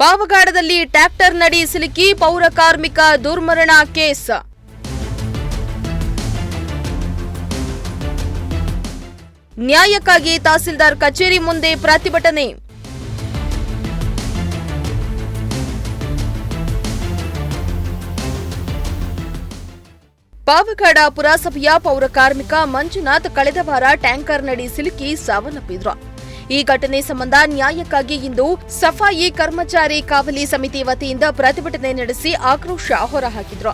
ಪಾವಗಡದಲ್ಲಿ tractor ನಡಿ ಸಿಲುಕಿ ಪೌರ ಕಾರ್ಮಿಕ ದುರ್ಮರಣ ಕೇಸ್. ನ್ಯಾಯಕ್ಕಾಗಿ ತಹಸೀಲ್ದಾರ್ ಕಚೇರಿ ಮುಂದೆ ಪ್ರತಿಭಟನೆ. ಪಾವಗಡ ಪುರಸಭೆಯ ಪೌರ ಕಾರ್ಮಿಕ ಮಂಜುನಾಥ್ ಕಳೆದ ವಾರ ಟ್ಯಾಂಕರ್ ನಡಿ ಸಿಲುಕಿ ಸಾವನ್ನಪ್ಪಿದ್ರು. ಈ ಘಟನೆ ಸಂಬಂಧ ನ್ಯಾಯಕ್ಕಾಗಿ ಇಂದು ಸಫಾಯಿ ಕರ್ಮಚಾರಿ ಕಾವಲಿ ಸಮಿತಿ ವತಿಯಿಂದ ಪ್ರತಿಭಟನೆ ನಡೆಸಿ ಆಕ್ರೋಶ ಹೊರಹಾಕಿದ್ರು.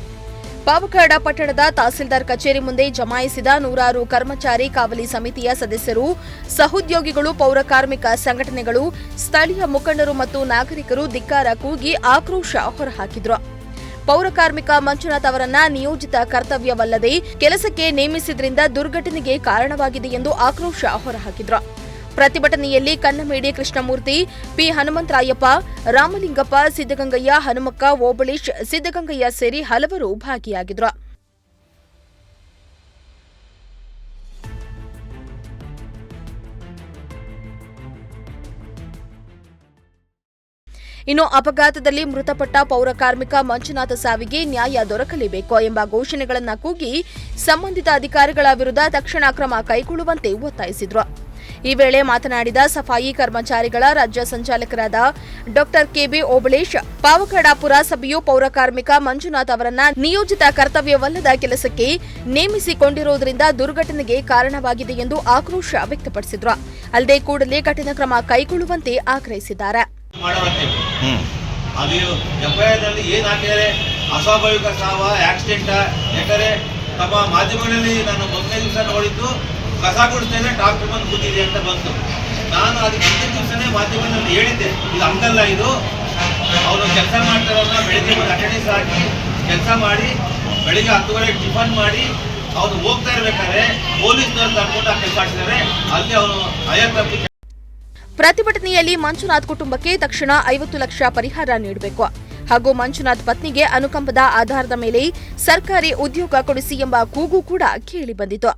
ಪಾವಗಡ ಪಟ್ಟಣದ ತಹಸೀಲ್ದಾರ್ ಕಚೇರಿ ಮುಂದೆ ಜಮಾಯಿಸಿದ ನೂರಾರು ಕರ್ಮಚಾರಿ ಕಾವಲಿ ಸಮಿತಿಯ ಸದಸ್ಯರು, ಸಹೋದ್ಯೋಗಿಗಳು, ಪೌರ ಕಾರ್ಮಿಕ ಸಂಘಟನೆಗಳು, ಸ್ಥಳೀಯ ಮುಖಂಡರು ಮತ್ತು ನಾಗರಿಕರು ಧಿಕ್ಕಾರ ಕೂಗಿ ಆಕ್ರೋಶ ಹೊರಹಾಕಿದ್ರು. ಪೌರ ಕಾರ್ಮಿಕ ಮಂಜುನಾಥ್ ಅವರನ್ನ ನಿಯೋಜಿತ ಕರ್ತವ್ಯವಲ್ಲದೆ ಕೆಲಸಕ್ಕೆ ನೇಮಿಸಿದ್ರಿಂದ ದುರ್ಘಟನೆಗೆ ಕಾರಣವಾಗಿದೆ ಎಂದು ಆಕ್ರೋಶ ಹೊರಹಾಕಿದ್ರು. ಪ್ರತಿಭಟನೆಯಲ್ಲಿ ಕನ್ನಮೇಡಿ ಕೃಷ್ಣಮೂರ್ತಿ, ಪಿ ಹನುಮಂತರಾಯಪ್ಪ, ರಾಮಲಿಂಗಪ್ಪ, ಸಿದ್ದಗಂಗಯ್ಯ, ಹನುಮಕ್ಕ, ಓಬಳೇಶ್, ಸಿದ್ದಗಂಗಯ್ಯ ಸೇರಿ ಹಲವರು ಭಾಗಿಯಾಗಿದ್ರು. ಇನ್ನು ಅಪಘಾತದಲ್ಲಿ ಮೃತಪಟ್ಟ ಪೌರ ಕಾರ್ಮಿಕ ಮಂಜುನಾಥ ಸಾವಿಗೆ ನ್ಯಾಯ ದೊರಕಲೇಬೇಕು ಎಂಬ ಘೋಷಣೆಗಳನ್ನು ಕೂಗಿ ಸಂಬಂಧಿತ ಅಧಿಕಾರಿಗಳ ವಿರುದ್ಧ ತಕ್ಷಣ ಕ್ರಮ ಕೈಗೊಳ್ಳುವಂತೆ ಒತ್ತಾಯಿಸಿದ್ರು. ಈ ವೇಳೆ ಮಾತನಾಡಿದ ಸಫಾಯಿ ಕರ್ಮಚಾರಿಗಳ ರಾಜ್ಯ ಸಂಚಾಲಕರಾದ ಡಾ ಕೆಬಿ ಓಬಳೇಶ್, ಪಾವಗಡ ಪುರಸಭೆಯು ಪೌರ ಕಾರ್ಮಿಕ ಮಂಜುನಾಥ್ ಅವರನ್ನ ನಿಯೋಜಿತ ಕರ್ತವ್ಯವಲ್ಲದ ಕೆಲಸಕ್ಕೆ ನೇಮಿಸಿಕೊಂಡಿರುವುದರಿಂದ ದುರ್ಘಟನೆಗೆ ಕಾರಣವಾಗಿದೆ ಎಂದು ಆಕ್ರೋಶ ವ್ಯಕ್ತಪಡಿಸಿದ್ರು. ಅಲ್ಲದೆ ಕೂಡಲೇ ಕಠಿಣ ಕ್ರಮ ಕೈಗೊಳ್ಳುವಂತೆ ಆಗ್ರಹಿಸಿದ್ದಾರೆ. ಅಸ್ವಾಭಾವಿಕ ಸಾವ, ಆಕ್ಸಿಡೆಂಟ್, ಯಾಕಂದ್ರೆ ತಮ್ಮ ಮಾಧ್ಯಮಗಳಲ್ಲಿ ನಾನು ಮೊದಲನೇ ದಿವಸ ನೋಡಿದ್ದು ಕಸ ಗುಡಿಸ್ತೇನೆ ಡಾಕ್ಟರ್ ಬಂದು ಕೂತಿದೆ ಅಂತ ಬಂತು. ನಾನು ಅದಕ್ಕೆ ಹಿಂದಿನ ದಿವಸನೇ ಮಾಧ್ಯಮದಲ್ಲಿ ಹೇಳಿದ್ದೆ, ಇದು ಹಂಗಲ್ಲ, ಇದು ಅವರು ಕೆಲಸ ಮಾಡ್ತಾರಲ್ಲ, ಬೆಳಿಗ್ಗೆ ಒಂದು ಅಟೆಂಡೆನ್ಸ್ ಹಾಕಿ ಕೆಲಸ ಮಾಡಿ ಬೆಳಿಗ್ಗೆ 10:30 ಟಿಫನ್ ಮಾಡಿ ಅವನು ಹೋಗ್ತಾ ಇರ್ಬೇಕಾದ್ರೆ ಪೊಲೀಸ್ನವ್ರು ಕರ್ಕೊಂಡು ಆ ಕೆಲಸ ಮಾಡಿಸಿದ್ದಾರೆ. ಅಲ್ಲಿ ಅವನು ಅಯತಪ್ಪಿ. ಪ್ರತಿಭಟನೆಯಲ್ಲಿ ಮಂಜುನಾಥ್ ಕುಟುಂಬಕ್ಕೆ ತಕ್ಷಣ 50 ಲಕ್ಷ ಪರಿಹಾರ ನೀಡಬೇಕು ಹಾಗೂ ಮಂಜುನಾಥ್ ಪತ್ನಿಗೆ ಅನುಕಂಪದ ಆಧಾರದ ಮೇಲೆ ಸರ್ಕಾರಿ ಉದ್ಯೋಗ ಕೊಡಿಸಿ ಎಂಬ ಕೂಗು ಕೂಡ ಕೇಳಿಬಂದಿತು.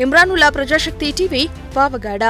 ಇಮ್ರಾನುಲ್ಲಾ, ಪ್ರಜಾಶಕ್ತಿ ಟಿವಿ, ಪಾವಗಡ.